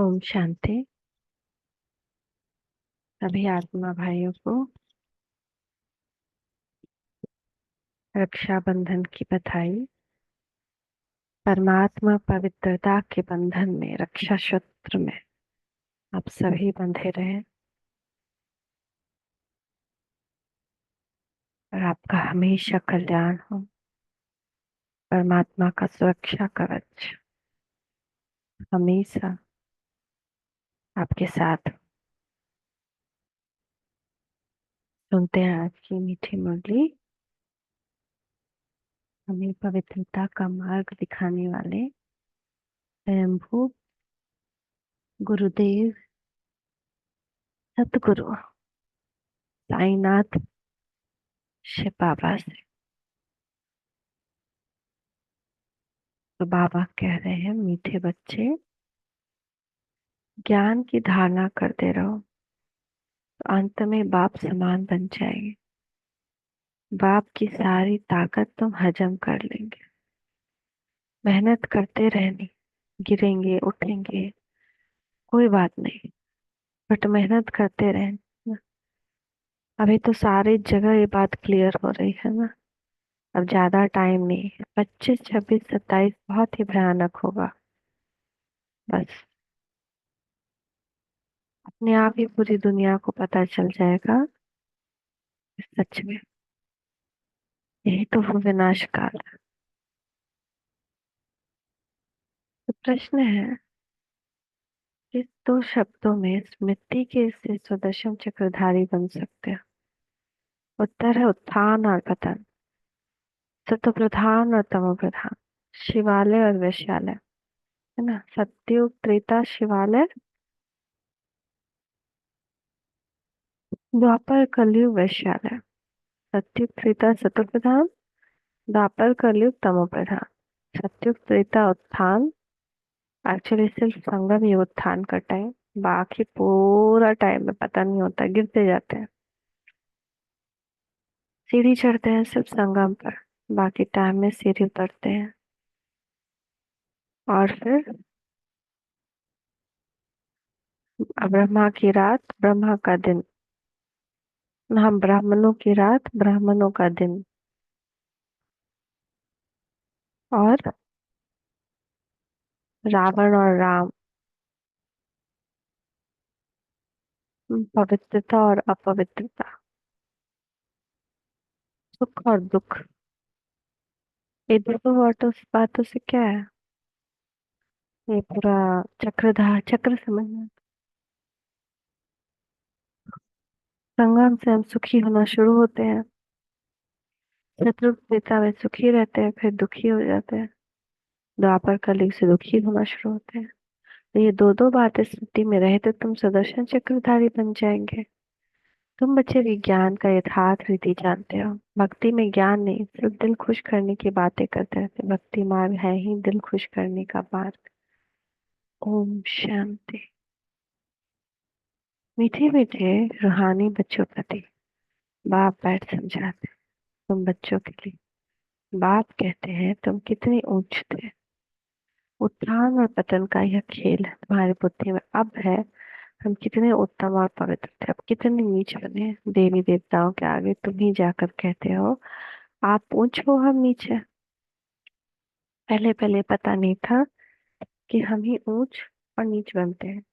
ओम शांति। सभी आत्मा भाइयों को रक्षाबंधन की बधाई। परमात्मा पवित्रता के बंधन में, रक्षा सूत्र में आप सभी बंधे रहें और आपका हमेशा कल्याण हो। परमात्मा का सुरक्षा कवच हमेशा आपके साथ। सुनते हैं आज की मीठी मुरली। हमें पवित्रता का मार्ग दिखाने वाले स्वयंभू गुरुदेव सतगुरु साईनाथ शिव बाबा से। तो बाबा कह रहे हैं, मीठे बच्चे ज्ञान की धारणा करते रहो तो अंत में बाप समान बन जाएंगे। बाप की सारी ताकत तुम हजम कर लेंगे। मेहनत करते रहनी, गिरेंगे उठेंगे कोई बात नहीं, बट मेहनत करते रहना। अभी तो सारी जगह ये बात क्लियर हो रही है ना। अब ज्यादा टाइम नहीं, 25, 26, 27 बहुत ही भयानक होगा। बस अपने आप ही पूरी दुनिया को पता चल जाएगा इस सच में। यही तो वो विनाश काल है। तो प्रश्न है, इस दो शब्दों में स्मृति के से सुदर्शन चक्रधारी बन सकते हैं। उत्तर है उत्थान और पतन, सत्व प्रधान और तमो प्रधान, शिवालय और वैश्यालय। है ना, सत्युग त्रेता शिवालय, द्वापर कलयुग वैश्यालय। सत्युग त्रेता सत्व प्रधान, द्वापर कलयुग तमो प्रधान। सत्युग त्रेता उत्थान, एक्चुअली सिर्फ संगम ही उत्थान का टाइम, बाकी पूरा टाइम में पता नहीं होता, गिरते जाते हैं। सीढ़ी चढ़ते हैं सिर्फ संगम पर, बाकी टाइम में सीढ़ी उतरते हैं। और फिर ब्रह्मा की रात ब्रह्मा का दिन, हम ब्राह्मणों की रात ब्राह्मणों का दिन। और रावण और राम, पवित्रता और अपवित्रता, सुख और दुख। ये दोनों बातों से क्या है, ये पूरा चक्रधार चक्र समझना। संगम से हम सुखी होना शुरू होते हैं, शत्रुता में सुखी रहते हैं, फिर दुखी हो जाते हैं, द्वापर कलयुग से दुखी होना शुरू होते हैं। तो ये दो दो बातें स्मृति में रहे तो तुम सुदर्शन चक्रधारी बन जाएंगे। तुम बच्चे विज्ञान का यथार्थ रीति जानते हो। भक्ति में ज्ञान नहीं, सिर्फ दिल खुश करने की बातें करते रहते। भक्ति मार्ग है ही दिल खुश करने का मार्ग। ओम शांति। मीठे मीठे रूहानी बच्चों प्रति बाप बैठ समझाते हैं तुम बच्चों के लिए। बाप कहते हैं तुम कितने ऊंच थे। उत्थान और पतन का यह खेल तुम्हारी बुद्धि में अब है। हम कितने उत्तम और पवित्र थे, अब कितने नीच बने। देवी देवताओं के आगे तुम ही जाकर कहते हो आप ऊंच हो हम नीचे। पहले पहले पता नहीं था कि हम ही ऊंच और नीच बनते हैं।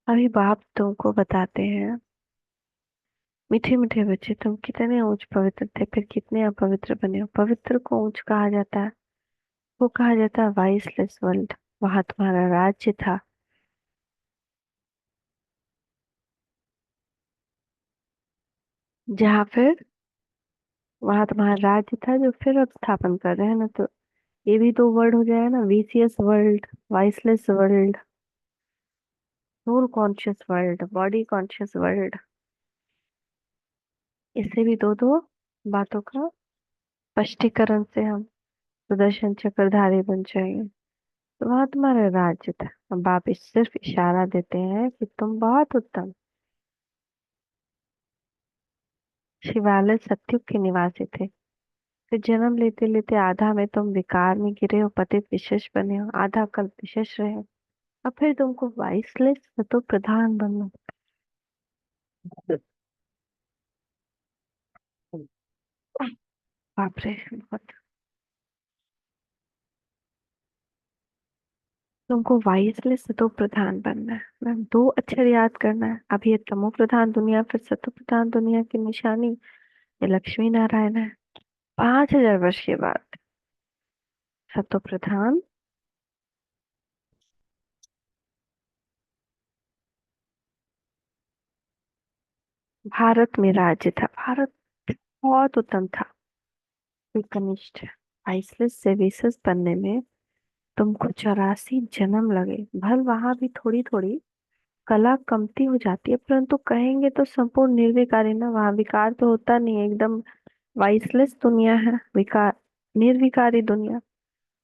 अभी बाप तुमको बताते हैं, मीठे मीठे बच्चे तुम कितने ऊंच पवित्र थे, फिर कितने अपवित्र बने हो। पवित्र को ऊंच कहा जाता है, वो कहा जाता है वाइसलेस वर्ल्ड। वहां तुम्हारा राज्य था। जहाँ फिर वहां तुम्हारा राज्य था जो फिर अब स्थापन कर रहे हैं ना। तो ये भी तो वर्ड हो जाएगा ना, vicious world, viceless world, soul conscious world, body conscious world. इससे भी दो दो बातों का स्पष्टीकरण से हम सुदर्शन चक्रधारी बन जाएंगे। तो वहां तुम्हारा राज्य था। अब आप सिर्फ इशारा देते हैं कि तुम बहुत उत्तम शिवालय सत्युग के निवासी थे। फिर जन्म लेते लेते आधा में तुम विकार में गिरे हो, पतित विशेष बने हो, आधा कल्प विशेष रहे हो, और फिर तुमको वाइसलेस तो प्रधान बनना। बाप रे बहुत। तुमको वाइसलेस तो प्रधान बनना है मैम, दो अक्षर याद करना है। अब ये तमो प्रधान दुनिया फिर सतो प्रधान दुनिया की निशानी, ये लक्ष्मी नारायण है। 5,000 वर्ष के बाद सतो प्रधान। भारत में राज्य था, भारत बहुत उत्तम था। कोई कनिष्ठ आइसलेस से विशेष बनने में तुमको 84 जन्म लगे। भल वहां भी थोड़ी थोड़ी कला कमती हो जाती है, परंतु कहेंगे तो संपूर्ण निर्विकारी ना, वहां विकार तो होता नहीं है, एकदम वाइसलेस दुनिया है, विकार निर्विकारी दुनिया।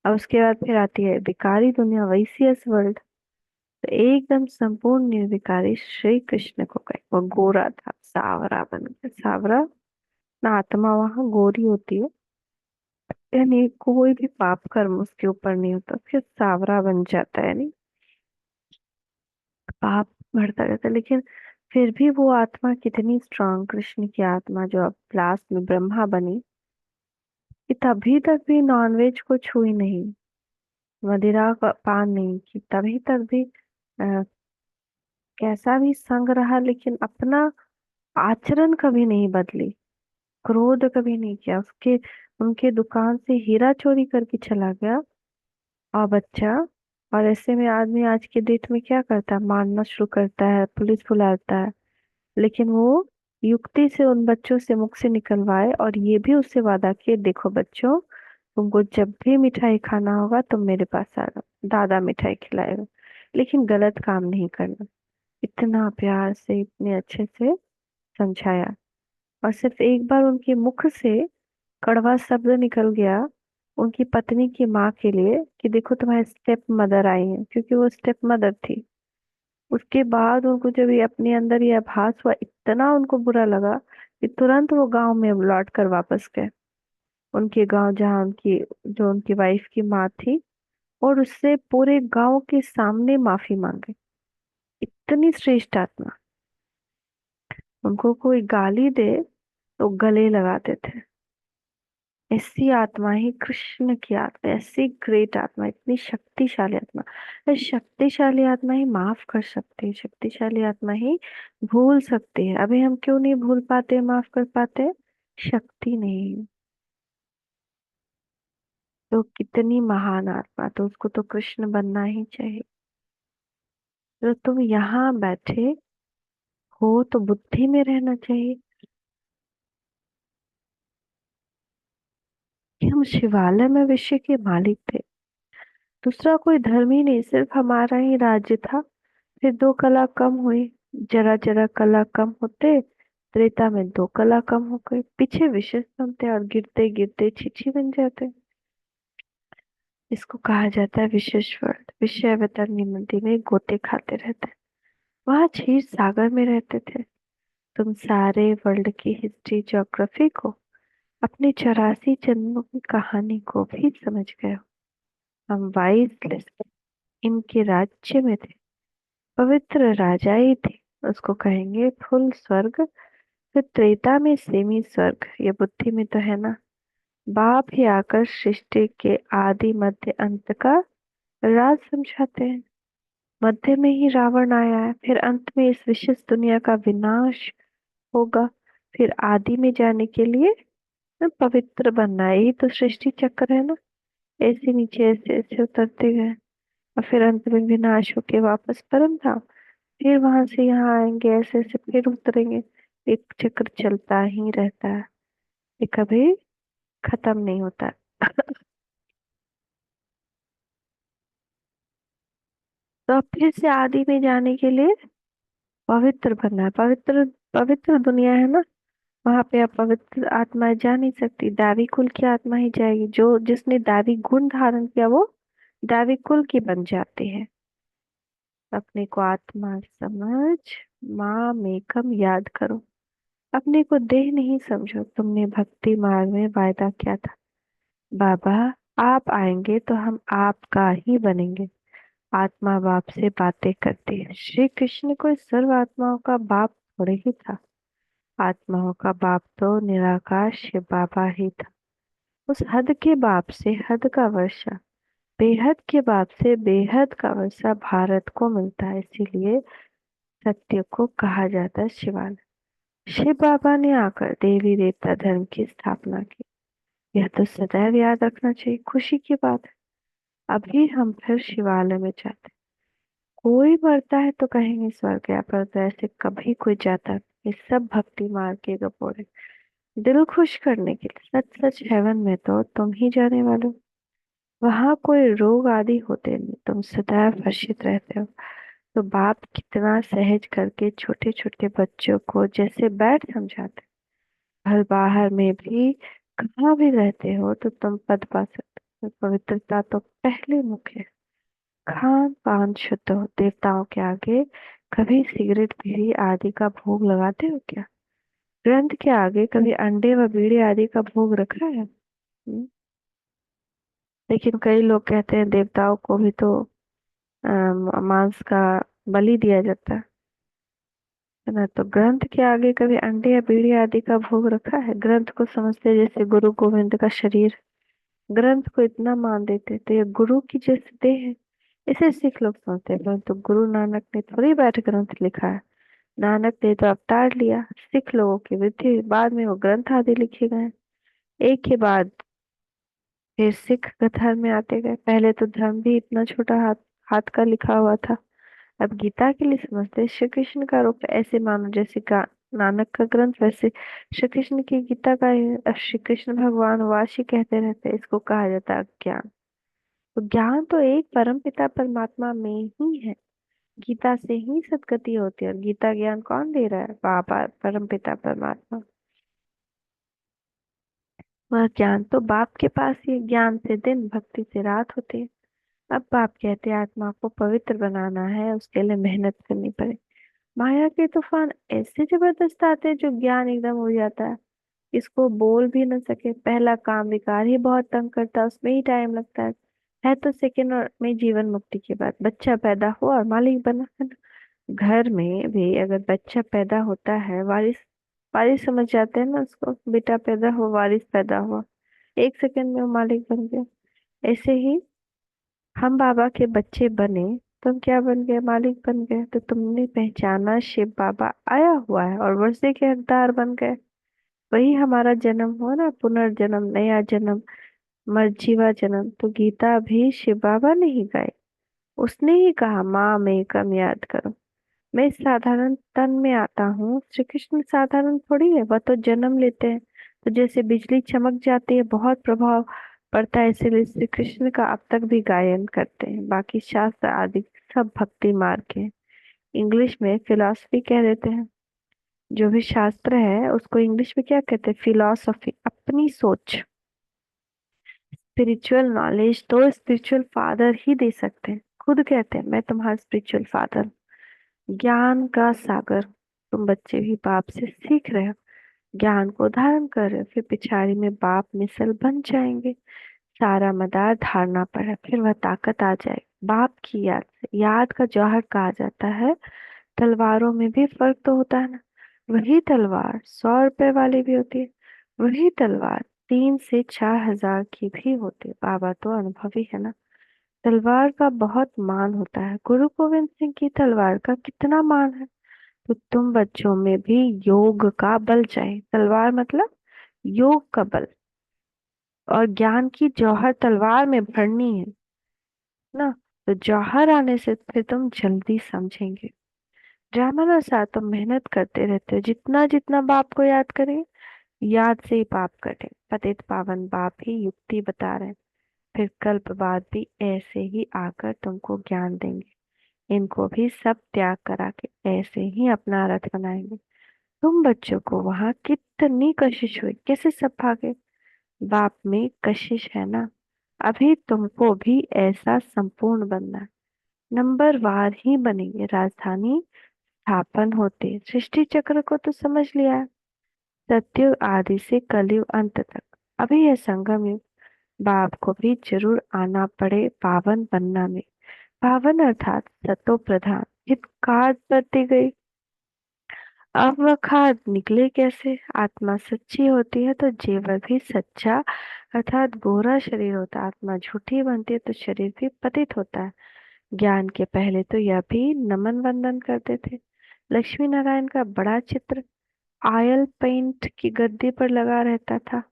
अब उसके बाद फिर आती है विकारी दुनिया, वैसियस वर्ल्ड। तो एकदम संपूर्ण निर्विकारी श्री कृष्ण को कहे, वो गोरा था, सावरा बन गया। सावरा ना, आत्मा वहां गोरी होती है, यानी कोई भी पाप कर्म उसके ऊपर नहीं होता, फिर सावरा बन जाता है, यानी पाप बढ़ता रहता है। लेकिन फिर भी वो आत्मा कितनी स्ट्रांग, कृष्ण की आत्मा जो अब लास्ट में ब्रह्मा बनी, कि तभी तक भी नॉनवेज को छुई नहीं, मदिरा का पान नहीं की, तभी तक भी कैसा भी संग रहा, लेकिन अपना आचरण कभी नहीं बदली, क्रोध कभी नहीं किया। उसके उनके दुकान से हीरा चोरी करके चला गया और बच्चा। और ऐसे में आदमी आज के डेट में क्या करता है, मारना शुरू करता है, पुलिस बुलाता है। लेकिन वो युक्ति से उन बच्चों से मुख से निकलवाए, और ये भी उससे वादा किए, देखो बच्चों, तुमको जब भी मिठाई खाना होगा तुम मेरे पास आना, दादा मिठाई खिलाएगा, लेकिन गलत काम नहीं करना। इतना प्यार से, इतने अच्छे से समझाया। और सिर्फ एक बार उनके मुख से कड़वा शब्द निकल गया उनकी पत्नी की माँ के लिए, कि देखो तुम्हारी स्टेप मदर आई है, क्योंकि वो स्टेप मदर थी। उसके बाद उनको जब ये अपने अंदर ये आभास हुआ, इतना उनको बुरा लगा कि तुरंत वो गांव में लौट कर वापस गए, उनके गांव जहाँ उनकी, जो उनकी वाइफ की माँ थी, और उससे पूरे गांव के सामने माफी मांगे। इतनी श्रेष्ठ आत्मा, उनको कोई गाली दे तो गले लगाते थे। ऐसी आत्मा ही कृष्ण की आत्मा, ऐसी ग्रेट आत्मा, इतनी शक्तिशाली आत्मा। ये शक्तिशाली आत्मा ही माफ कर सकती है, शक्तिशाली आत्मा ही भूल सकती है। अभी हम क्यों नहीं भूल पाते, माफ कर पाते? शक्ति नहीं है। तो कितनी महान आत्मा, तो उसको तो कृष्ण बनना ही चाहिए। तो तुम यहाँ बैठे हो तो बुद्धि में रहना चाहिए कि हम शिवालय में विश्व के मालिक थे, दूसरा कोई धर्म ही नहीं, सिर्फ हमारा ही राज्य था। फिर दो कला कम हुई, जरा जरा कला कम होते त्रेता में दो कला कम हो गई, पीछे विशेष बनते और गिरते गिरते छिछी बन जाते। इसको कहा जाता है विशेष वर्ल्ड। विषय वैतरणी नदी में गोते खाते रहते, वहां क्षीर सागर में रहते थे। तुम सारे वर्ल्ड की हिस्ट्री ज्योग्राफी को, अपने 84 जन्मों की कहानी को भी समझ गए हो। हम वाइस इनके राज्य में थे, पवित्र राजा ही थे, उसको कहेंगे फुल स्वर्ग। फिर त्रेता में सेमी स्वर्ग, ये बुद्धि में तो है ना। बाप ही आकर सृष्टि के आदि मध्य अंत का राज समझाते हैं। मध्य में ही रावण आया है, फिर अंत में इस विशेष दुनिया का विनाश होगा। फिर आदि में जाने के लिए पवित्र बनना है, यही तो सृष्टि चक्र है ना। ऐसे नीचे ऐसे ऐसे उतरते गए, और फिर अंत में विनाश होके वापस परम धाम, फिर वहां से यहाँ आएंगे, ऐसे ऐसे फिर उतरेंगे। एक चक्र चलता ही रहता है, ये कभी खत्म नहीं होता। तो अब फिर से आदि में जाने के लिए पवित्र बनना है। पवित्र, पवित्र दुनिया है ना, वहां पे आप पवित्र आत्मा जा नहीं सकती, दैवी कुल की आत्मा ही जाएगी। जो जिसने दैवी गुण धारण किया वो दैवी कुल की बन जाती है। अपने को आत्मा समझ, माँ मेकम याद करो, अपने को देह नहीं समझो। तुमने भक्ति मार्ग में वायदा किया था, बाबा, आप आएंगे तो हम आपका ही बनेंगे। आत्मा बाप से बातें करती है। श्री कृष्ण कोई सर्व आत्माओं का बाप थोड़े ही था। आत्माओं का बाप तो निराकार शिव बाबा ही था। उस हद के बाप से हद का वर्षा, बेहद के बाप से बेहद का वर्षा भारत को मिलता है। इसीलिए सत्य को कहा जाता है शिवालय। शिव बाबा ने आकर देवी देवता धर्म की स्थापना की। यह तो सदैव याद रखना चाहिए। खुशी की बात है, अभी हम फिर शिवालय में जाते हैं। कोई मरता है तो कहेंगे स्वर्ग गया, पर तो ऐसे कभी कोई जाता नहीं। ये सब भक्ति मार के गपोड़े, दिल खुश करने के लिए। सच सच हेवन में तो तुम ही जाने वाले हो। वहां कोई रोग आदि होते नहीं, तुम सदैव हर्षित रहते हो। तो बाप कितना सहज करके छोटे छोटे बच्चों को जैसे बैठ समझाते। घर बाहर में भी कहाँ भी रहते हो तो तुम पद पा सकते हो। पवित्रता तो पहले मुख्य है। खान पान शुद्ध हो। देवताओं के आगे कभी सिगरेट बीड़ी आदि का भोग लगाते हो क्या? ग्रंथ के आगे कभी अंडे व बीड़ी आदि का भोग रखा है? लेकिन कई लोग कहते हैं देवताओं को भी तो मांस का बलि दिया जाता है ना। तो ग्रंथ के आगे कभी अंडे या बीड़ी आदि का भोग रखा है? ग्रंथ को समझते हैं जैसे गुरु गोविंद का शरीर। ग्रंथ को इतना मान देते तो ये गुरु की जैसे देह है। इसे सिख लोग समझते हैं, परंतु गुरु नानक ने थोड़ी बैठ ग्रंथ लिखा है। नानक ने तो अवतार लिया। सिख लोगों की वृद्धि बाद में वो ग्रंथ आदि लिखे गए। एक के बाद फिर सिख धर्म में आते गए। पहले तो धर्म भी इतना छोटा हाथ हाथ का लिखा हुआ था। अब गीता के लिए समझते हैं। श्री कृष्ण का रूप ऐसे मानो जैसे का नानक का ग्रंथ, वैसे श्री कृष्ण की गीता का है। अब श्री कृष्ण भगवान वाशी कहते रहते हैं, इसको कहा जाता है ज्ञान। तो ज्ञान तो एक परम पिता परमात्मा में ही है। गीता से ही सदगति होती है। और गीता ज्ञान कौन दे रहा है? बाबा परम पिता परमात्मा। वह ज्ञान तो बाप के पास ही है। ज्ञान से दिन, भक्ति से रात होती है। अब बाप कहते हैं आत्मा को पवित्र बनाना है, उसके लिए मेहनत करनी पड़े। माया के तूफान ऐसे जबरदस्त आते हैं जो ज्ञान एकदम उड़ जाता है। इसको बोल भी न सके। पहला काम विकार ही बहुत तंग करता है, उसमें ही टाइम लगता है तो सेकंड और में जीवन मुक्ति के बाद बच्चा पैदा हुआ और मालिक बना, है ना। घर में भी अगर बच्चा पैदा होता है, वारिस, वारिस समझ जाते हैं ना उसको। बेटा पैदा हुआ, वारिस पैदा हुआ, एक सेकंड में वो मालिक बन गया। ऐसे ही हम बाबा के बच्चे बने। तुम क्या बन गए? मालिक बन गए। तो तुमने पहचाना शिव बाबा आया हुआ है और वर्षे के हकदार बन गए। वही हमारा जन्म हुआ ना, पुनर्जन्म, नया जन्म, मर्जीवा जन्म। तो गीता भी शिव बाबा ने ही गाई। उसने ही कहा माँ में कम याद करो। मैं इस साधारण तन में आता हूँ। श्री कृष्ण साधारण थोड़ी है, वह तो जन्म लेते हैं। तो जैसे बिजली चमक जाती है, बहुत प्रभाव पड़ता है, इसीलिए श्री कृष्ण का अब तक भी गायन करते हैं। बाकी शास्त्र आदि सब भक्ति मार्ग के हैं। इंग्लिश में फिलॉसफी कह देते हैं। जो भी शास्त्र है उसको इंग्लिश में क्या कहते हैं? फिलॉसफी। अपनी सोच। स्पिरिचुअल नॉलेज तो स्पिरिचुअल फादर ही दे सकते हैं। खुद कहते हैं मैं तुम्हारा स्पिरिचुअल फादर। ज्ञान का सागर। तुम बच्चे भी बाप से सीख रहे हो, ज्ञान को धारण कर रहे हो। फिर पिछाड़ी में बाप मिसल बन जाएंगे। सारा मदार धारना पर है, फिर वह ताकत आ जाएगी बाप की याद से। याद का जौहर कहा जाता है। तलवारों में भी फर्क तो होता है ना। वही तलवार 100 रुपए वाली भी होती है, वही तलवार 3 से 4 हजार की भी होती है। बाबा तो अनुभवी है ना। तलवार का बहुत मान होता है। गुरु गोविंद सिंह की तलवार का कितना मान है। तो तुम बच्चों में भी योग का बल चाहिए। तलवार मतलब योग का बल। और ज्ञान की जौहर तलवार में भरनी है ना। तो जौहर आने से फिर तुम जल्दी समझेंगे। ड्रामानुसार तुम मेहनत करते रहते हो। जितना जितना बाप को याद करें, याद से ही पाप कटे। पतित पावन बाप ही युक्ति बता रहे हैं। फिर कल्प बाद भी ऐसे ही आकर तुमको ज्ञान देंगे। इनको भी सब त्याग करा के ऐसे ही अपना रथ बनाएंगे। तुम बच्चों को वहां कितनी कशिश हुई, कैसे सब भागे। बाप में कशिश है ना। अभी तुमको भी ऐसा संपूर्ण बनना है। नंबर वार ही बनेंगे। राजधानी स्थापन होते सृष्टि चक्र को तो समझ लिया है। सतयुग आदि से कलयुग अंत तक। अभी है संगम युग। बाप को भी जरूर आना पड़े पावन बनना में। पावन अर्थात सतो प्रधान हित खाद बढ़ती गई। अब वह खाद निकले कैसे? आत्मा सच्ची होती है तो जेवर भी सच्चा अर्थात गोरा शरीर होता है। आत्मा झूठी बनती है तो शरीर भी पतित होता है। ज्ञान के पहले तो यह भी नमन वंदन करते थे। लक्ष्मी नारायण का बड़ा चित्र ऑयल पेंट की गद्दी पर लगा रहता था।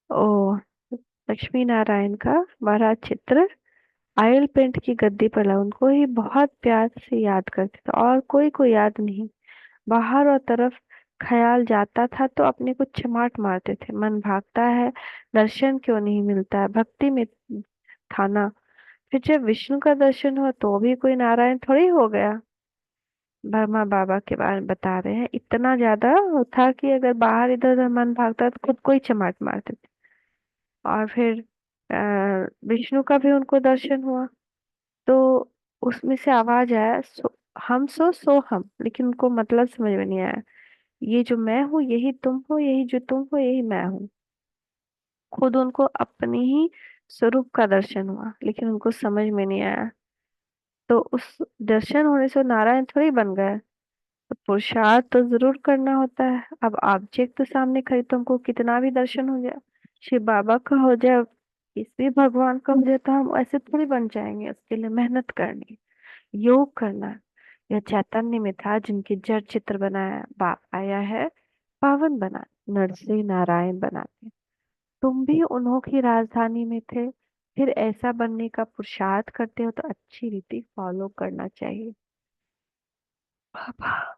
ओ, लक्ष्मी नारायण का बड़ा चित्र ऑयल पेंट की गद्दी पर लगा, उनको ही बहुत प्यार से याद करते थे और कोई को याद नहीं। बाहर और तरफ ख्याल जाता था तो अपने को चमाट मारते थे, मन भागता है, दर्शन क्यों नहीं मिलता है, भक्ति में था ना। फिर जब विष्णु का दर्शन हुआ तो भी कोई नारायण थोड़ी हो गया। ब्रह्मा बाबा के बारे में बता रहे हैं, इतना ज्यादा था कि अगर बाहर इधर उधर मन भागता तो खुद को ही चमाट मारते थे। और फिर विष्णु का भी उनको दर्शन हुआ तो उसमें से आवाज आया, हम सो हम, लेकिन उनको मतलब समझ में नहीं आया। ये जो मैं हूँ यही तुम हो, यही जो तुम हो यही मैं हूँ। खुद उनको अपने ही स्वरूप का दर्शन हुआ लेकिन उनको समझ में नहीं आया। तो उस दर्शन होने से वो नारायण थोड़ी बन गए। तो पुरुषार्थ तो जरूर करना होता है। अब ऑब्जेक्ट तो सामने खड़ी तो हमको कितना भी दर्शन हो जाए, शिव बाबा का हो जाए, किसी भगवान का हो जाए, तो हम ऐसे थोड़ी बन जाएंगे। उसके लिए मेहनत करनी, योग करना है। यह चैतन्य में था जिनके जड़ चित्र बनाया, बाप आया है पावन बना, नर से नारायण बनाते। तुम भी उन्हों की राजधानी में थे, फिर ऐसा बनने का पुरुषार्थ करते हो तो अच्छी रीति फॉलो करना चाहिए। बाबा,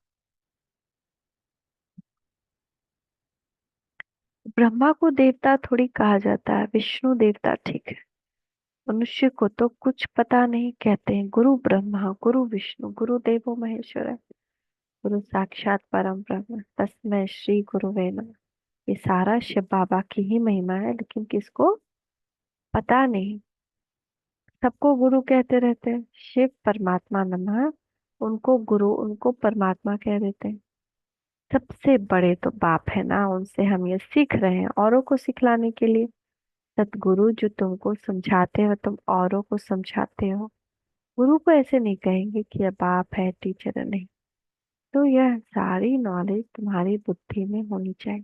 ब्रह्मा को देवता थोड़ी कहा जाता है, विष्णु देवता ठीक है। मनुष्य को तो कुछ पता नहीं, कहते हैं गुरु ब्रह्मा गुरु विष्णु गुरु देवो महेश्वर, गुरु साक्षात परम ब्रह्म तस्मै श्री गुरुवे नमः। ये सारा शिव बाबा की ही महिमा है, लेकिन किसको पता नहीं। सबको गुरु कहते रहते हैं, शिव परमात्मा नमः, उनको गुरु उनको परमात्मा कह देते हैं। सबसे बड़े तो बाप है ना, उनसे हम ये सीख रहे हैं औरों को सिखलाने के लिए। सतगुरु जो तुमको समझाते हो तुम औरों को समझाते हो। गुरु को ऐसे नहीं कहेंगे कि यह बाप है टीचर है, नहीं। तो यह सारी नॉलेज तुम्हारी बुद्धि में होनी चाहिए।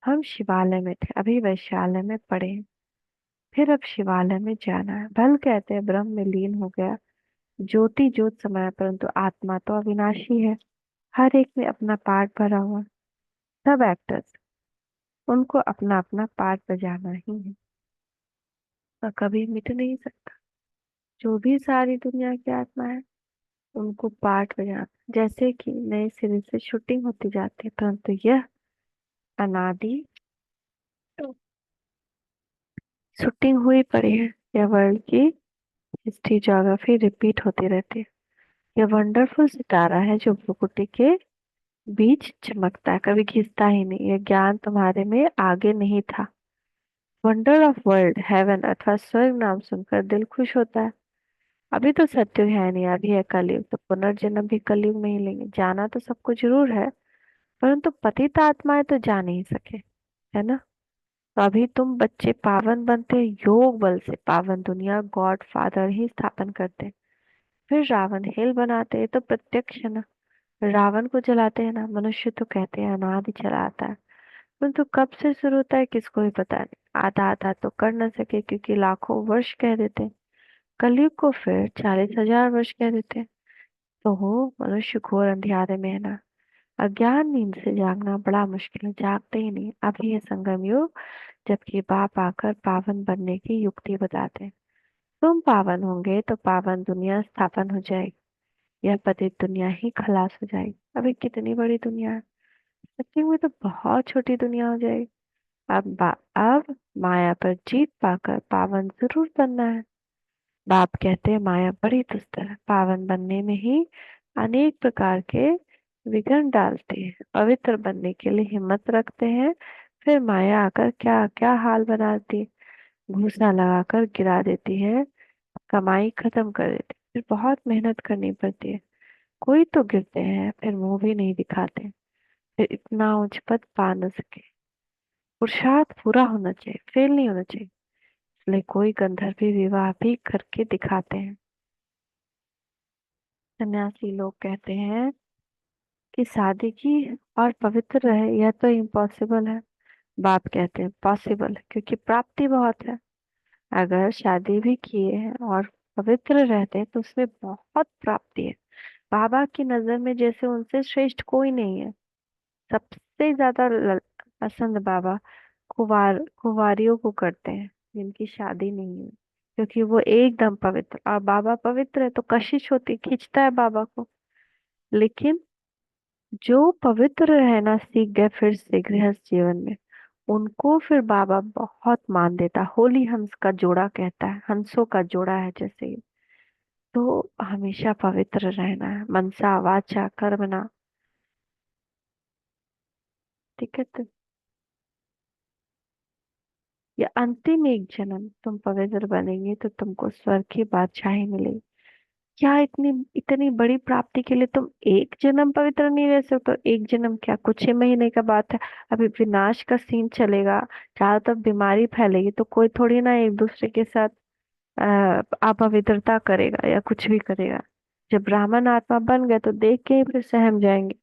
हम शिवालय में थे, अभी वैश्यालय में पढ़े हैं, फिर अब शिवालय में जाना है। भल कहते हैं ब्रह्म में लीन हो गया, ज्योति ज्योत समय, परंतु आत्मा तो अविनाशी है। हर एक में अपना पार्ट भरा हुआ। सब एक्टर्स, उनको अपना अपना पार्ट बजाना ही है और कभी मिट नहीं सकता। जो भी सारी दुनिया की आत्मा है उनको पार्ट बजाना, जैसे कि नए सिरे से शूटिंग होती जाती है, परंतु यह अनादि शूटिंग हुई पड़ी है। यह वर्ल्ड की हिस्ट्री ज्योग्राफी रिपीट होती रहती है। यह वंडरफुल सितारा है जो भ्रुकुटी के बीच चमकता है, कभी घिसता ही नहीं। यह ज्ञान तुम्हारे में आगे नहीं था। वंडर ऑफ वर्ल्ड हेवन अथवा स्वर्ग नाम सुनकर दिल खुश होता है। अभी तो सत्युग है नहीं, अभी है कलयुग, तो पुनर्जन्म भी कलयुग में ही लेंगे। जाना तो सबको जरूर है, परंतु पतित आत्माएं तो जा नहीं सके, है ना। तो अभी तुम बच्चे पावन बनते हैं, योग बल से पावन दुनिया गॉड फादर ही स्थापन करते हैं। फिर रावण हेल बनाते हैं, तो प्रत्यक्ष है ना। रावण को जलाते हैं ना, मनुष्य तो कहते हैं अनादि चला आता है, परंतु कब से शुरू होता है किसको भी पता नहीं। आधा आधा तो कर न सके क्योंकि लाखों वर्ष कह देते हैं, कलयुग को फिर 40,000 वर्ष कह देते हैं। तो हो मनुष्य घोर अंधियारे में है ना। अज्ञान नींद से जागना बड़ा मुश्किल है, जागते ही नहीं। अभी है संगम युग, जबकि बाप आकर पावन बनने की युक्ति बताते हैं। तुम पावन होंगे तो पावन दुनिया स्थापन हो जाएगी, यह पतित दुनिया ही खलास हो जाएगी। अभी कितनी बड़ी दुनिया है, सच्ची में तो बहुत छोटी दुनिया हो जाएगी। अब माया पर जीत पाकर पावन जरूर बनना है। बाप कहते हैं माया बड़ी दुस्तर है, पावन बनने में ही अनेक प्रकार के विघ्न डालती है। पवित्र बनने के लिए हिम्मत रखते हैं, फिर माया आकर क्या क्या हाल बनाती है। घूसा लगाकर गिरा देती है, कमाई खत्म कर देती है, फिर बहुत मेहनत करनी पड़ती है। कोई तो गिरते हैं फिर मुंह भी नहीं दिखाते, फिर इतना उच्च पद पा न सके। पुरुषार्थ पूरा होना चाहिए, फेल नहीं होना चाहिए। ले कोई गंधर्व भी विवाह भी करके दिखाते हैं। सन्यासी लोग कहते हैं कि शादी की और पवित्र रहे, यह तो इम्पॉसिबल है। बाप कहते हैं पॉसिबल, क्योंकि प्राप्ति बहुत है। अगर शादी भी किए हैं और पवित्र रहते हैं तो उसमें बहुत प्राप्ति है। बाबा की नजर में जैसे उनसे श्रेष्ठ कोई नहीं है। सबसे ज्यादा पसंद बाबा कुंवारियों को करते हैं जिनकी शादी नहीं है, क्योंकि वो एकदम पवित्र, और बाबा पवित्र है तो कशिश होती, खींचता है बाबा को। लेकिन जो पवित्र रहना सीख गए फिर से गृहस्थ जीवन में, उनको फिर बाबा बहुत मान देता। होली हंस का जोड़ा कहता है, हंसों का जोड़ा है जैसे ही। तो हमेशा पवित्र रहना है, मनसा वाचा कर्मणा। ठीक है, तो ये अंतिम एक जन्म तुम पवित्र बनेंगे तो तुमको स्वर्ग की बादशाही मिलेगी। क्या इतनी इतनी बड़ी प्राप्ति के लिए तुम एक जन्म पवित्र नहीं रह सकते? एक जन्म क्या, कुछ ही महीने का बात है। अभी विनाश का सीन चलेगा, चारों तरफ बीमारी फैलेगी, तो कोई थोड़ी ना एक दूसरे के साथ अपवित्रता करेगा या कुछ भी करेगा। जब ब्राह्मण आत्मा बन गए तो देख के ही फिर सहम जाएंगे।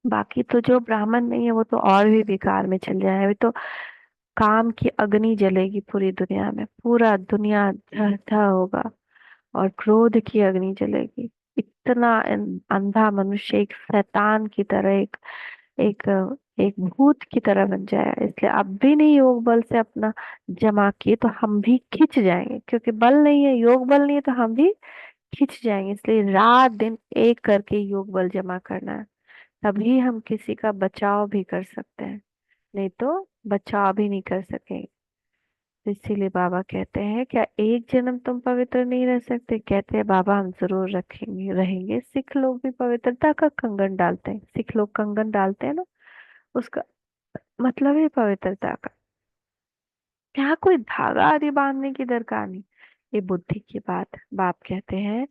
बाकी तो जो ब्राह्मण नहीं है वो तो और भी विकार में चल जाए। अभी तो काम की अग्नि जलेगी पूरी दुनिया में, पूरा दुनिया ढह होगा, और क्रोध की अग्नि जलेगी। इतना अंधा मनुष्य एक शैतान की तरह, एक एक भूत की तरह बन जाएगा। इसलिए अब भी नहीं योग बल से अपना जमा किए तो हम भी खिंच जाएंगे, क्योंकि बल नहीं है, योग बल नहीं है, तो हम भी खिंच जाएंगे। इसलिए रात दिन एक करके योग बल जमा करना है, तभी हम किसी का बचाव भी कर सकते हैं। नहीं तो बचाव भी नहीं कर सकेंगे। तो इसीलिए बाबा कहते हैं क्या एक जन्म तुम पवित्र नहीं रह सकते? कहते हैं बाबा हम जरूर रखेंगे, रहेंगे। सिख लोग भी पवित्रता का कंगन डालते हैं, सिख लोग कंगन डालते हैं ना, उसका मतलब है पवित्रता का। यहाँ कोई धागा आदि बांधने की दरकार नहीं। ये बुद्धि की बात है। बाप कहते हैं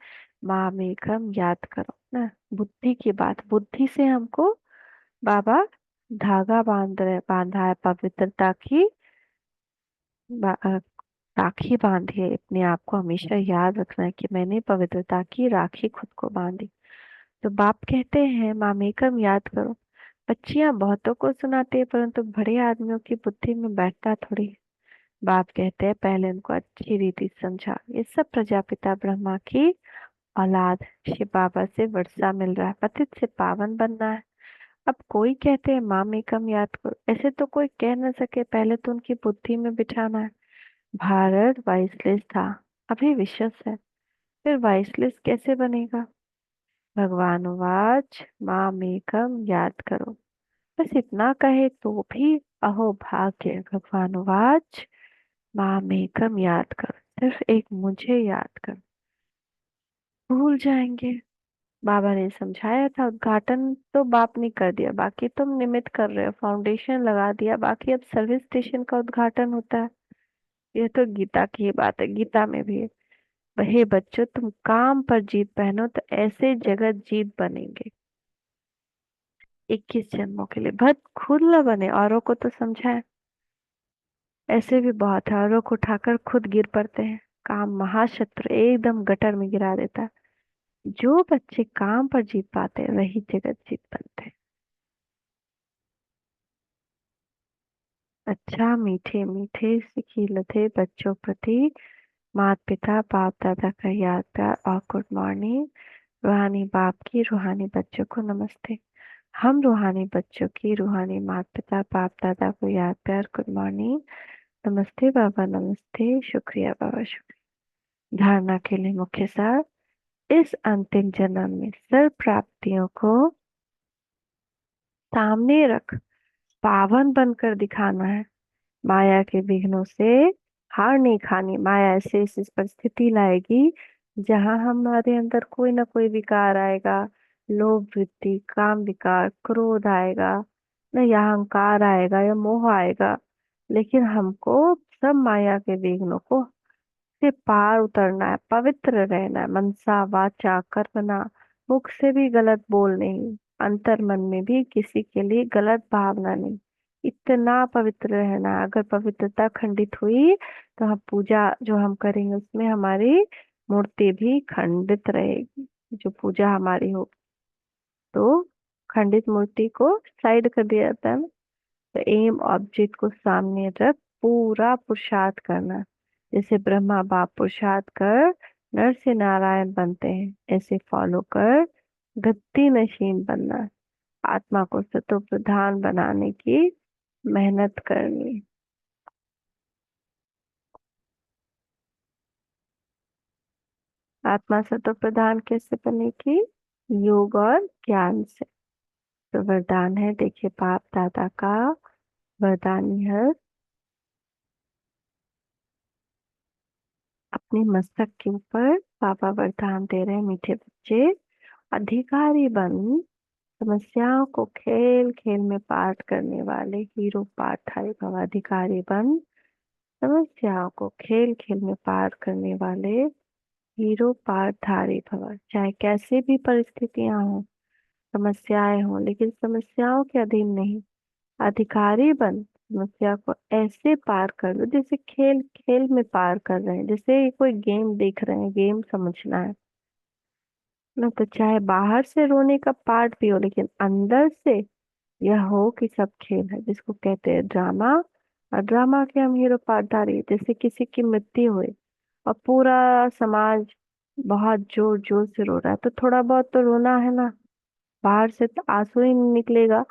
माम एकम याद करो ना, बुद्धि की बात। बुद्धि से हमको बाबा धागा बांधा है पवित्रता की। राखी बांधी है। अपने आप को हमेशा याद रखना है कि मैंने पवित्रता की राखी खुद को बांधी। तो बाप कहते हैं मामेकम याद करो। बच्चियां बहुतों को सुनाती है, परंतु बड़े आदमियों की बुद्धि में बैठता थोड़ी है। बाप कहते हैं पहले उनको अच्छी रीति समझा। ये सब प्रजापिता ब्रह्मा की औलाद। शिव बाबा से वर्षा मिल रहा है, पतित से पावन बनना है। अब कोई कहते हैं मामेकम याद करो, ऐसे तो कोई कह न सके। पहले तो उनकी बुद्धि में बिठाना है। भारत वाइसलेस था, अभी विश्वस है, फिर वाइसलेस कैसे बनेगा? भगवान वाच माँ मेकम याद करो। बस इतना कहे तो भी अहो भाग्य। भगवान वाच माँ मेकम याद करो, सिर्फ एक मुझे याद करो। भूल जाएंगे। बाबा ने समझाया था, उद्घाटन तो बाप ने कर दिया, बाकी तुम निमित्त कर रहे हो। फाउंडेशन लगा दिया, बाकी अब सर्विस स्टेशन का उद्घाटन होता है। ये तो गीता की ही बात है, गीता में भी है। वहे बच्चों तुम काम पर जीत पहनो तो ऐसे जगत जीत बनेंगे। 21 जन्मों के लिए बस खुद न बने, औरों को तो समझाए। ऐसे भी बहुत है, औरों को उठाकर खुद गिर पड़ते हैं। काम महाशत्रु एकदम गटर में गिरा देता है। जो बच्चे काम पर जीत पाते हैं वही जगत जीत बनते हैं। अच्छा मीठे मीठे सिखी लधे बच्चों प्रति माता पिता बाप दादा का याद प्यार और गुड मॉर्निंग। रूहानी बाप की रूहानी बच्चों को नमस्ते। हम रूहानी बच्चों की रूहानी माता पिता बाप दादा को याद प्यार गुड मॉर्निंग। नमस्ते बाबा, नमस्ते, शुक्रिया बाबा, शुक्रिया। धारणा के लिए मुख्य सार। इस अंतिम जन्म में सर्व प्राप्तियों को सामने रख पावन बनकर दिखाना है। माया के विघ्नों से हार नहीं खानी। माया ऐसे इस परिस्थिति लाएगी जहां हमारे अंदर कोई ना कोई विकार आएगा। लोभ वृत्ति, काम विकार, क्रोध आएगा, न या अहंकार आएगा या मोह आएगा। लेकिन हमको सब माया के विघ्नों को से पार उतरना है, पवित्र रहना है। मनसा वाचा कर्मणा, मुख से भी गलत बोल नहीं, अंतर मन में भी किसी के लिए गलत भावना नहीं। इतना पवित्र रहना। अगर पवित्रता खंडित हुई तो हम पूजा जो हम करेंगे उसमें हमारी मूर्ति भी खंडित रहेगी। जो पूजा हमारी हो तो खंडित मूर्ति को साइड कर दिया जाता है ना। तो एम ऑब्जेक्ट को सामने रख पूरा पुरुषार्थ करना। जैसे ब्रह्मा बाप पुरुषार्थ कर नर से नारायण बनते हैं, ऐसे फॉलो कर गद्दी नशीन बनना। आत्मा को सतो प्रधान बनाने की मेहनत करनी। आत्मा सतो प्रधान कैसे बनेगी? योग और ज्ञान से। तो वरदान है, देखिए बाप दादा का वरदान है। अपने मस्तक के ऊपर बाबा वरदान दे रहे हैं, मीठे बच्चे अधिकारी बन समस्याओं को खेल खेल में पार करने वाले हीरो पाठाई भव। अधिकारी बन समस्याओं को खेल खेल में पार करने वाले हीरो पाठधारी भव। चाहे कैसे भी परिस्थितियां हों, समस्याएं हों, लेकिन समस्याओं के अधीन नहीं। अधिकारी बन समस्या को ऐसे पार कर लो जैसे खेल खेल में पार कर रहे हैं, जैसे कोई गेम देख रहे हैं, गेम समझना है ना। तो चाहे बाहर से रोने का पार्ट भी हो, लेकिन अंदर से यह हो कि सब खेल है, जिसको कहते हैं ड्रामा। और ड्रामा के हम हीरो पार्टधारी। जैसे किसी की मृत्यु हुई और पूरा समाज बहुत जोर जोर से रो रहा है, तो थोड़ा बहुत तो रोना है ना। बाहर से तो आंसू ही नहीं निकलेगा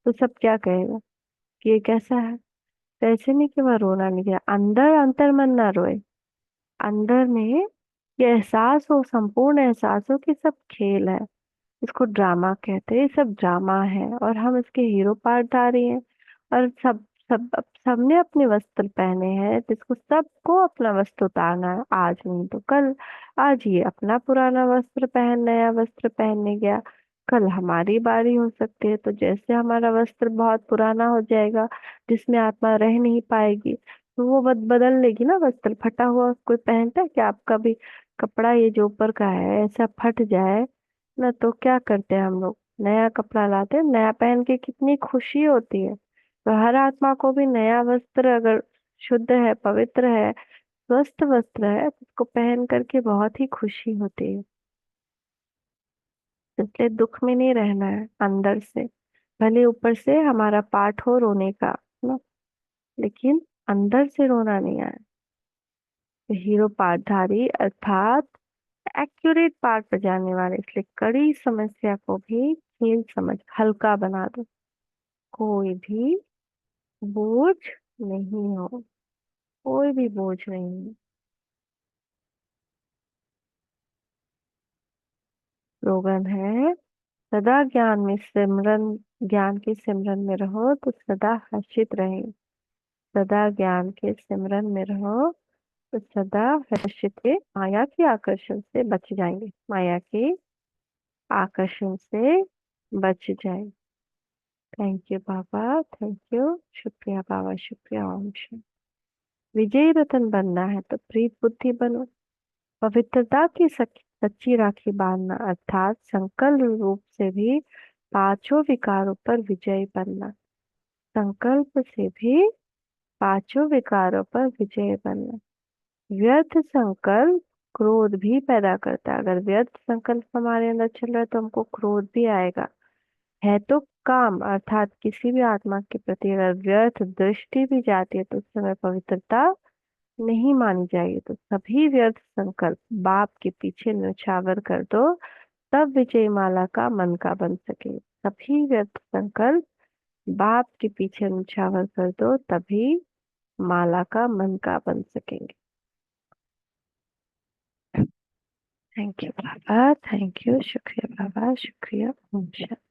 तो सब क्या कहेगा कि ये कैसा है। तो ऐसे नहीं कि वह रोना नहीं गया, अंदर अंतर मन ना रोए। अंदर में ये एहसास हो, संपूर्ण एहसास हो कि सब खेल है। इसको ड्रामा कहते हैं, ये सब ड्रामा है और हम इसके हीरो पार्टधारी हैं। और सबने अपने वस्त्र पहने हैं, जिसको सबको अपना वस्त्र उतारना है, आज नहीं तो कल। आज ये अपना पुराना वस्त्र पहन नया वस्त्र पहनने गया, कल हमारी बारी हो सकती है। तो जैसे हमारा वस्त्र बहुत पुराना हो जाएगा, जिसमें आत्मा रह नहीं पाएगी, तो वो बदल लेगी ना। वस्त्र फटा हुआ कोई पहनता है क्या? आपका भी कपड़ा ये जो ऊपर का है ऐसा फट जाए ना, तो क्या करते हैं हम लोग? नया कपड़ा लाते हैं, नया पहन के कितनी खुशी होती है। तो हर आत्मा को भी नया वस्त्र अगर शुद्ध है, पवित्र है, स्वस्थ वस्त्र है, तो उसको पहन करके बहुत ही खुशी होती है। इसलिए दुख में नहीं रहना है, अंदर से। भले ऊपर से हमारा पाठ हो रोने का ना, लेकिन अंदर से रोना नहीं आए। तो हीरो पाठधारी अर्थात एक्यूरेट पाठ बजाने वाले, इसलिए कड़ी समस्या को भी खेल समझ हल्का बना दो। कोई भी बोझ नहीं हो, कोई भी बोझ नहीं है। स्लोगन है, सदा ज्ञान में सिमरन, ज्ञान के सिमरन में रहो तो सदा हर्षित रहे। सदा ज्ञान के सिमरन में रहो तो सदा हर्षित रहे। माया के आकर्षण से बच जाएंगे, माया के आकर्षण से बच जाए। Thank you Baba, thank you. शुक्रिया बाबा, शुक्रिया। ओम शांति। विजयी रतन बनना है तो प्रीत बुद्धि बनो। पवित्रता की सच्ची राखी बांधना अर्थात संकल्प रूप से भी पांचों विकारों पर विजयी बनना। संकल्प से भी पांचों विकारों पर विजय बनना। व्यर्थ संकल्प क्रोध भी पैदा करता है। अगर व्यर्थ संकल्प हमारे अंदर चल रहा है तो हमको क्रोध भी आएगा। है तो काम अर्थात किसी भी आत्मा के प्रति अगर व्यर्थ दृष्टि भी जाती है तो उस समय पवित्रता नहीं मानी जाएगी। तो सभी व्यर्थ संकल्प बाप के पीछे न्यौछावर कर दो, तब विजय माला का मन का बन सके। सभी व्यर्थ संकल्प बाप के पीछे न्यौछावर कर दो, तभी माला का मन का बन सकेंगे। Thank you Baba, thank you. शुक्रिया बाबा, शुक्रिया। ओम शांति।